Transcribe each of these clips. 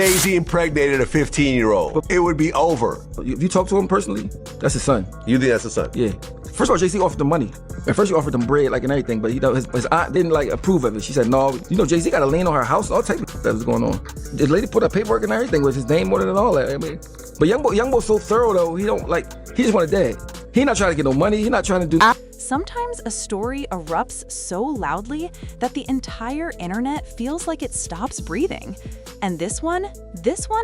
Jay-Z impregnated a 15-year-old. It would be over. If you talk to him personally, that's his son. You think that's his son? Yeah. First of all, Jay-Z offered him money. At first, he offered him bread, like, and everything, but his aunt didn't, like, approve of it. She said, no, Jay-Z got a lien on her house, all type of that was going on. The lady put up paperwork and everything with his name on it and all that. I mean, but young boy's so thorough, though, he just want a dad. He not trying to get no money. He not trying to do... Sometimes a story erupts so loudly that the entire internet feels like it stops breathing. And this one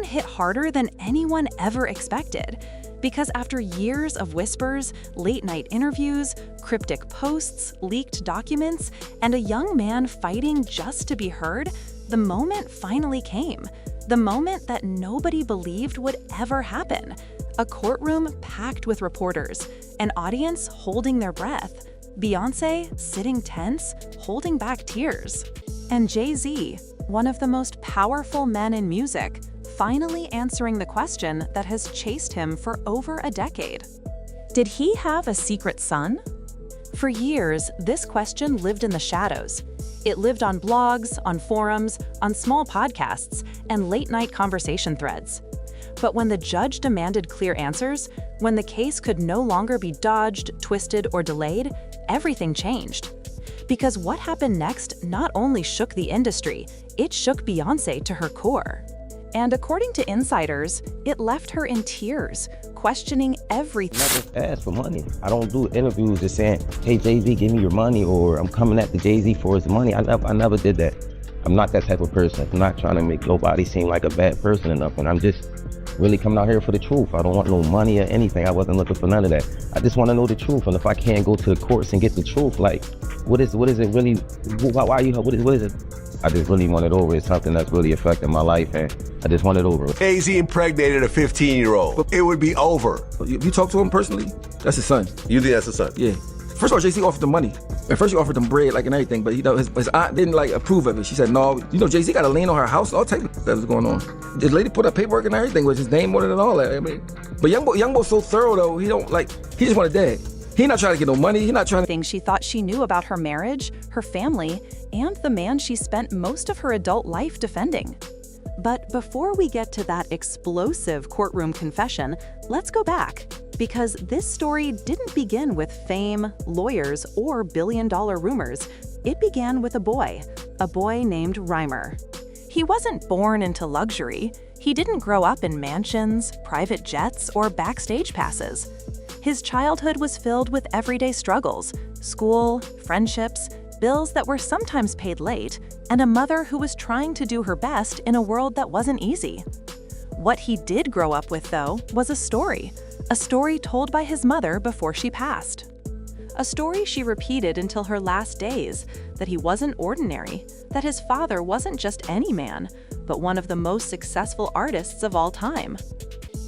hit harder than anyone ever expected. Because after years of whispers, late-night interviews, cryptic posts, leaked documents, and a young man fighting just to be heard, the moment finally came. The moment that nobody believed would ever happen. A courtroom packed with reporters, an audience holding their breath, Beyonce sitting tense, holding back tears, and Jay-Z, one of the most powerful men in music, finally answering the question that has chased him for over a decade. Did he have a secret son? For years, this question lived in the shadows. It lived on blogs, on forums, on small podcasts, and late-night conversation threads. But when the judge demanded clear answers, when the case could no longer be dodged, twisted, or delayed, everything changed. Because what happened next not only shook the industry, it shook Beyoncé to her core. And according to insiders, it left her in tears, questioning everything. Never ask for money. I don't do interviews just saying, hey, Jay-Z, give me your money, or I'm coming after Jay-Z for his money. I never did that. I'm not that type of person. I'm not trying to make nobody seem like a bad person or nothing. I'm just really coming out here for the truth. I don't want no money or anything. I wasn't looking for none of that. I just want to know the truth. And if I can't go to the courts and get the truth, like, what is it really? Why are you? What is it? I just really want it over. It's something that's really affecting my life, and I just want it over. Jay-Z impregnated a 15-year-old. It would be over. If you talk to him personally, that's his son. You think that's his son? Yeah. First of all, Jay-Z offered him money. At first, he offered him bread, like, and everything, but his aunt didn't, like, approve of it. She said, no, Jay-Z got a lien on her house, all type of that was going on. The lady put up paperwork and everything with his name on it and all that. I mean, but young boy's so thorough, though, he just want a dad. He not trying to get no money. He not trying to... Things she thought she knew about her marriage, her family, and the man she spent most of her adult life defending. But before we get to that explosive courtroom confession, let's go back. Because this story didn't begin with fame, lawyers, or billion-dollar rumors. It began with a boy named Rymir. He wasn't born into luxury. He didn't grow up in mansions, private jets, or backstage passes. His childhood was filled with everyday struggles, school, friendships, bills that were sometimes paid late, and a mother who was trying to do her best in a world that wasn't easy. What he did grow up with, though, was a story told by his mother before she passed. A story she repeated until her last days, that he wasn't ordinary, that his father wasn't just any man, but one of the most successful artists of all time.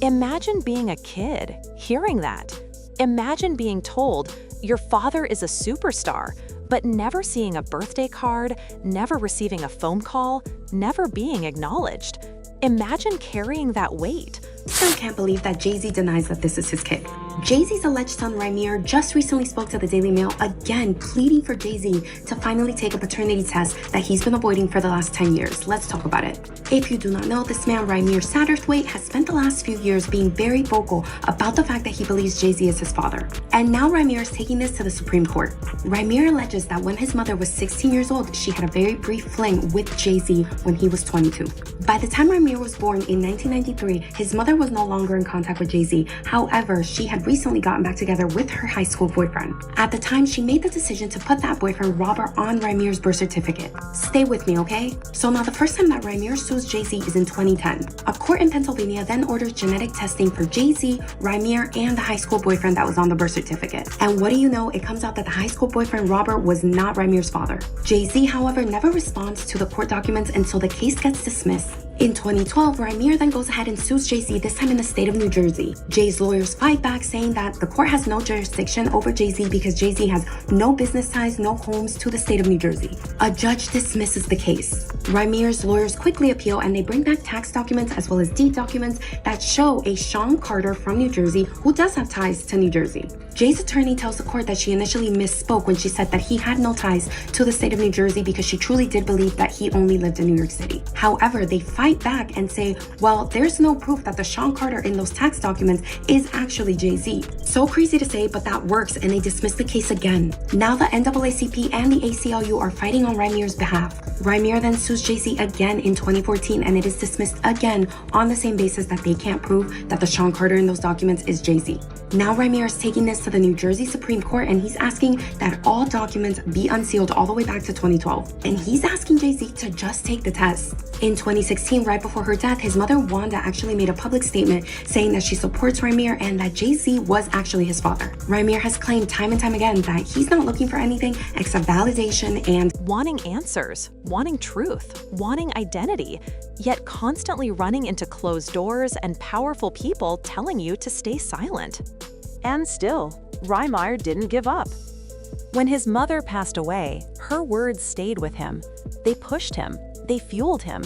Imagine being a kid, hearing that. Imagine being told your father is a superstar, but never seeing a birthday card, never receiving a phone call, never being acknowledged. Imagine carrying that weight. Still can't believe that Jay-Z denies that this is his kid. Jay-Z's alleged son Rymir just recently spoke to the Daily Mail again, pleading for Jay-Z to finally take a paternity test that he's been avoiding for the last 10 years. Let's talk about it. If you do not know, this man, Rymir Satterthwaite, has spent the last few years being very vocal about the fact that he believes Jay-Z is his father. And now Rymir is taking this to the Supreme Court. Rymir alleges that when his mother was 16 years old, she had a very brief fling with Jay-Z when he was 22. By the time Rymir was born in 1993, his mother was no longer in contact with Jay-Z. However, she had recently gotten back together with her high school boyfriend. At the time, she made the decision to put that boyfriend, Robert, on Rymir's birth certificate. Stay with me, okay? So now the first time that Rymir sues Jay-Z is in 2010. A court in Pennsylvania then orders genetic testing for Jay-Z, Rymir, and the high school boyfriend that was on the birth certificate. And what do you know? It comes out that the high school boyfriend, Robert, was not Rymir's father. Jay-Z, however, never responds to the court documents until the case gets dismissed. In 2012, Rymir then goes ahead and sues Jay-Z, this time in the state of New Jersey. Jay's lawyers fight back, saying that the court has no jurisdiction over Jay-Z because Jay-Z has no business ties, no homes to the state of New Jersey. A judge dismisses the case. Rymir's lawyers quickly appeal, and they bring back tax documents as well as deed documents that show a Sean Carter from New Jersey who does have ties to New Jersey. Jay's attorney tells the court that she initially misspoke when she said that he had no ties to the state of New Jersey because she truly did believe that he only lived in New York City. However, they fight fight back and say, well, there's no proof that the Sean Carter in those tax documents is actually Jay-Z. So crazy to say, but that works, and they dismiss the case again. Now the NAACP and the ACLU are fighting on Rymir's behalf. Rymir then sues Jay-Z again in 2014, and it is dismissed again on the same basis that they can't prove that the Sean Carter in those documents is Jay-Z. Now Rymir is taking this to the New Jersey Supreme Court, and he's asking that all documents be unsealed all the way back to 2012. And he's asking Jay-Z to just take the test. In 2016, right before her death, his mother Wanda actually made a public statement saying that she supports Rymir and that Jay-Z was actually his father. Rymir has claimed time and time again that he's not looking for anything except validation and wanting answers, wanting truth, wanting identity, yet constantly running into closed doors and powerful people telling you to stay silent. And still, Rymir didn't give up. When his mother passed away, her words stayed with him. They pushed him, they fueled him,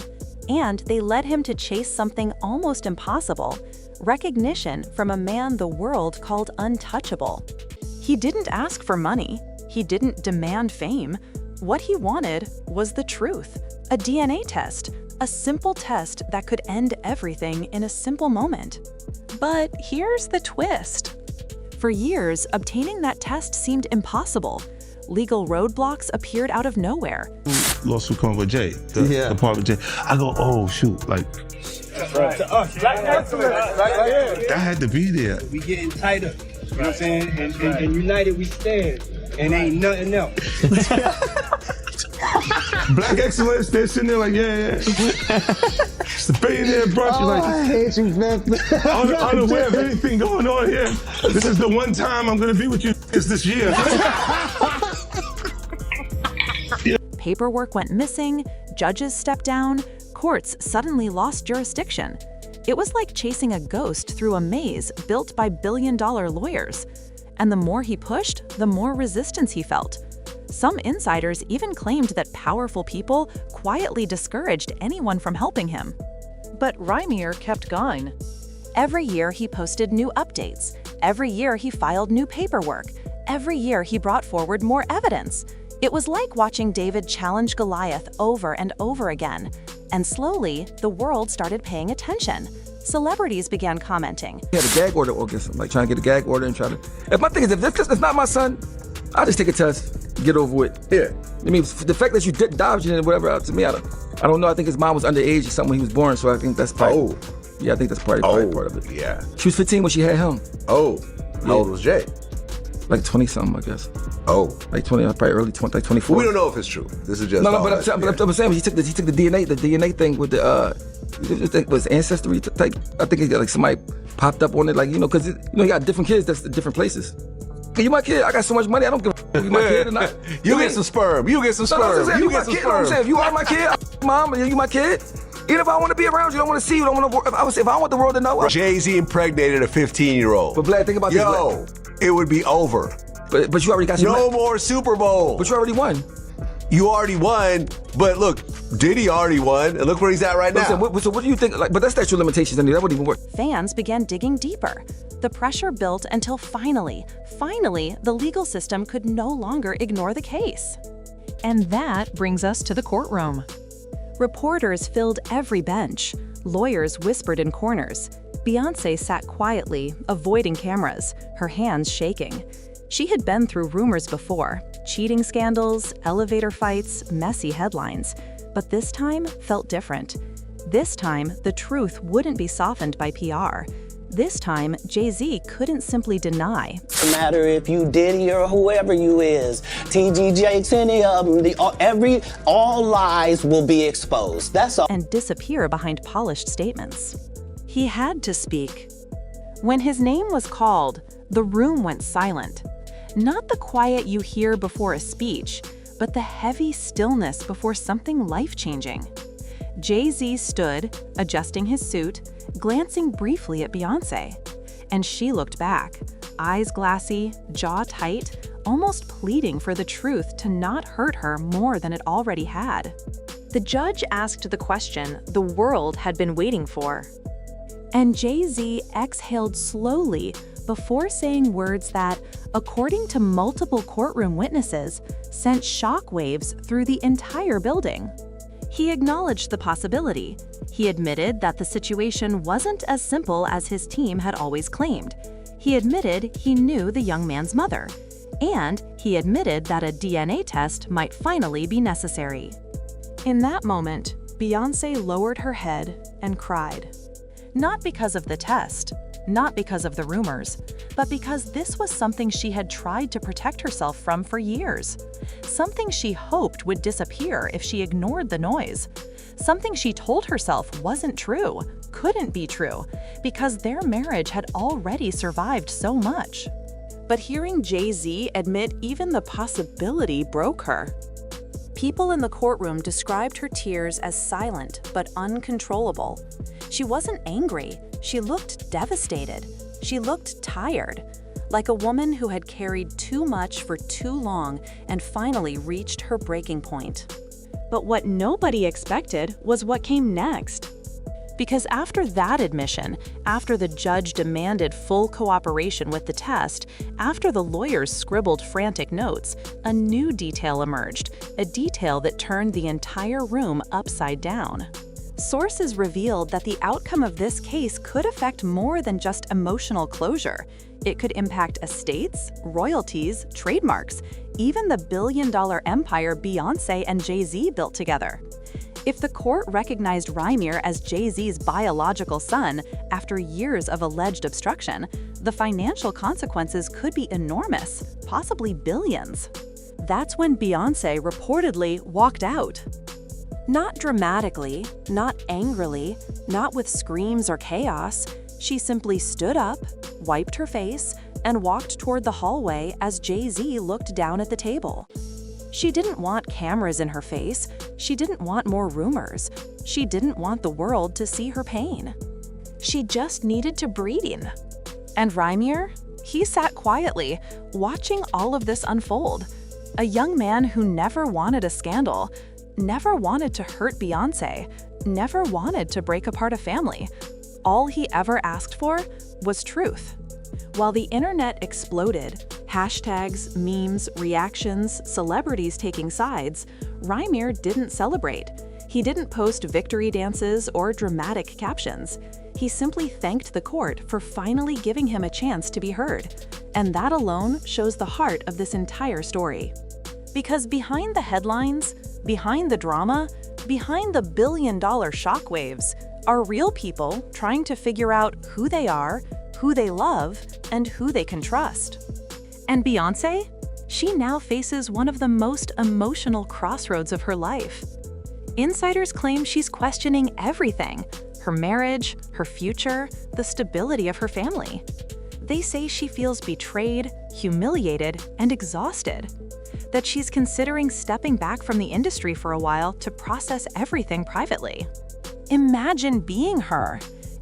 and they led him to chase something almost impossible: recognition from a man the world called untouchable. He didn't ask for money. He didn't demand fame. What he wanted was the truth, a DNA test, a simple test that could end everything in a simple moment. But here's the twist. For years, obtaining that test seemed impossible. Legal roadblocks appeared out of nowhere. Lawsuit coming with Jay, the part with Jay. I go, oh shoot, like that had to be there. We getting tighter, you know what I'm saying? And united we stand, and ain't nothing else. Black excellence, they're sitting there like, yeah. It's the billionaire brunch. Oh, Like, I hate you, man. unaware of anything going on here. This is the one time I'm gonna be with you is this year. Paperwork went missing, judges stepped down, courts suddenly lost jurisdiction. It was like chasing a ghost through a maze built by billion-dollar lawyers. And the more he pushed, the more resistance he felt. Some insiders even claimed that powerful people quietly discouraged anyone from helping him. But Rymir kept going. Every year he posted new updates. Every year he filed new paperwork. Every year he brought forward more evidence. It was like watching David challenge Goliath over and over again. And slowly, the world started paying attention. Celebrities began commenting. He had a gag order against him, like trying to get a gag order and try to. If my thing is, if this is not my son, I'll just take a test, get over with. Yeah. I mean, the fact that you did dodge it and whatever, to me, I don't know. I think his mom was underage or something when he was born, so I think that's probably. Yeah, I think that's probably part of it. Yeah. She was 15 when she had him. Oh. How old was Jay? Like 20-something, I guess. Oh. Like 20, probably early 20, like 24. We don't know if it's true. This is just No, but I'm saying he took the DNA thing with it was ancestry type. I think it got, like somebody popped up on it, like because you got different kids that's different places. You my kid, I got so much money, I don't give a you my kid or not. You get some sperm. You get some sperm. You get some sperm. If you are my kid, mom, you my kid. Even if I want to be around you, don't want to see you, don't want to. If I want the world to know. Jay-Z impregnated a 15-year-old. But Vlad, think about this. It would be over. But you already got your no more Super Bowl. But you already won. You already won, but look, Diddy already won, and look where he's at right now. So what do you think? Like, but that's statute of limitations, and that wouldn't even work. Fans began digging deeper. The pressure built until finally, the legal system could no longer ignore the case. And that brings us to the courtroom. Reporters filled every bench. Lawyers whispered in corners. Beyonce sat quietly, avoiding cameras, her hands shaking. She had been through rumors before: cheating scandals, elevator fights, messy headlines. But this time felt different. This time, the truth wouldn't be softened by PR. This time, Jay-Z couldn't simply deny. No matter if you Diddy or whoever you is, TG Jakes, any of them, all lies will be exposed. That's all. And disappear behind polished statements. He had to speak. When his name was called, the room went silent. Not the quiet you hear before a speech, but the heavy stillness before something life-changing. Jay-Z stood, adjusting his suit, glancing briefly at Beyonce. And she looked back, eyes glassy, jaw tight, almost pleading for the truth to not hurt her more than it already had. The judge asked the question the world had been waiting for. And Jay-Z exhaled slowly before saying words that, according to multiple courtroom witnesses, sent shockwaves through the entire building. He acknowledged the possibility. He admitted that the situation wasn't as simple as his team had always claimed. He admitted he knew the young man's mother. And he admitted that a DNA test might finally be necessary. In that moment, Beyoncé lowered her head and cried. Not because of the test, not because of the rumors, but because this was something she had tried to protect herself from for years. Something she hoped would disappear if she ignored the noise. Something she told herself wasn't true, couldn't be true, because their marriage had already survived so much. But hearing Jay-Z admit even the possibility broke her. People in the courtroom described her tears as silent but uncontrollable. She wasn't angry, she looked devastated. She looked tired, like a woman who had carried too much for too long and finally reached her breaking point. But what nobody expected was what came next. Because after that admission, after the judge demanded full cooperation with the test, after the lawyers scribbled frantic notes, a new detail emerged, a detail that turned the entire room upside down. Sources revealed that the outcome of this case could affect more than just emotional closure. It could impact estates, royalties, trademarks, even the billion-dollar empire Beyoncé and Jay-Z built together. If the court recognized Rymir as Jay-Z's biological son after years of alleged obstruction, the financial consequences could be enormous, possibly billions. That's when Beyoncé reportedly walked out. Not dramatically, not angrily, not with screams or chaos. She simply stood up, wiped her face, and walked toward the hallway as Jay-Z looked down at the table. She didn't want cameras in her face. She didn't want more rumors. She didn't want the world to see her pain. She just needed to breathe. And Rymir? He sat quietly, watching all of this unfold. A young man who never wanted a scandal, never wanted to hurt Beyoncé, never wanted to break apart a family. All he ever asked for was truth. While the internet exploded, hashtags, memes, reactions, celebrities taking sides, Rymir didn't celebrate. He didn't post victory dances or dramatic captions. He simply thanked the court for finally giving him a chance to be heard. And that alone shows the heart of this entire story. Because behind the headlines, behind the drama, behind the billion-dollar shockwaves, are real people trying to figure out who they are, who they love, and who they can trust. And Beyoncé? She now faces one of the most emotional crossroads of her life. Insiders claim she's questioning everything: her marriage, her future, the stability of her family. They say she feels betrayed, humiliated, and exhausted. That she's considering stepping back from the industry for a while to process everything privately. Imagine being her.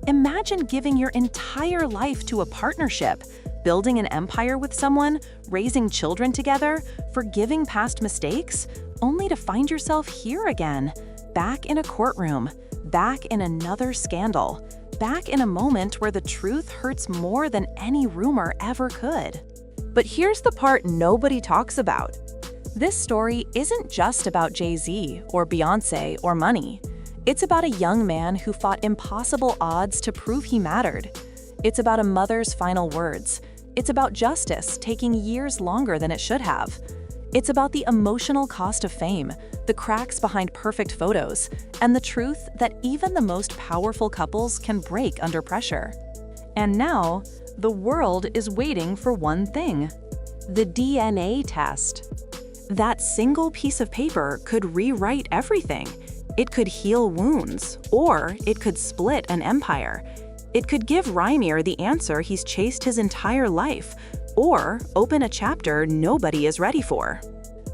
Imagine giving your entire life to a partnership, building an empire with someone, raising children together, forgiving past mistakes, only to find yourself here again, back in a courtroom, back in another scandal, back in a moment where the truth hurts more than any rumor ever could. But here's the part nobody talks about. This story isn't just about Jay-Z or Beyoncé or money. It's about a young man who fought impossible odds to prove he mattered. It's about a mother's final words. It's about justice taking years longer than it should have. It's about the emotional cost of fame, the cracks behind perfect photos, and the truth that even the most powerful couples can break under pressure. And now, the world is waiting for one thing: the DNA test. That single piece of paper could rewrite everything. It could heal wounds, or it could split an empire. It could give Rymir the answer he's chased his entire life, or open a chapter nobody is ready for.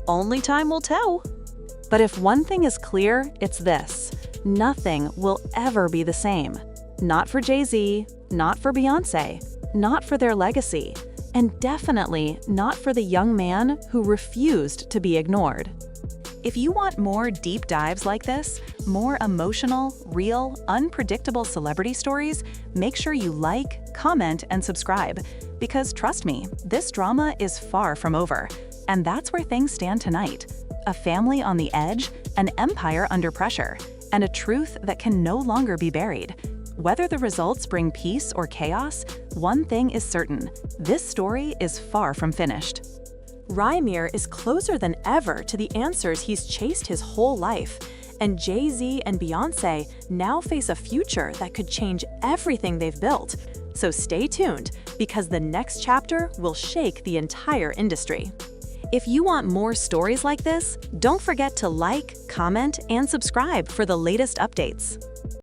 Only time will tell. But if one thing is clear, it's this: nothing will ever be the same. Not for Jay-Z, not for Beyoncé, not for their legacy, and definitely not for the young man who refused to be ignored. If you want more deep dives like this, more emotional, real, unpredictable celebrity stories, make sure you like, comment, and subscribe. Because trust me, this drama is far from over. And that's where things stand tonight. a family on the edge, an empire under pressure, and a truth that can no longer be buried. Whether the results bring peace or chaos, one thing is certain: this story is far from finished. Rymir is closer than ever to the answers he's chased his whole life, and Jay-Z and Beyonce now face a future that could change everything they've built. So stay tuned, because the next chapter will shake the entire industry. If you want more stories like this, don't forget to like, comment, and subscribe for the latest updates.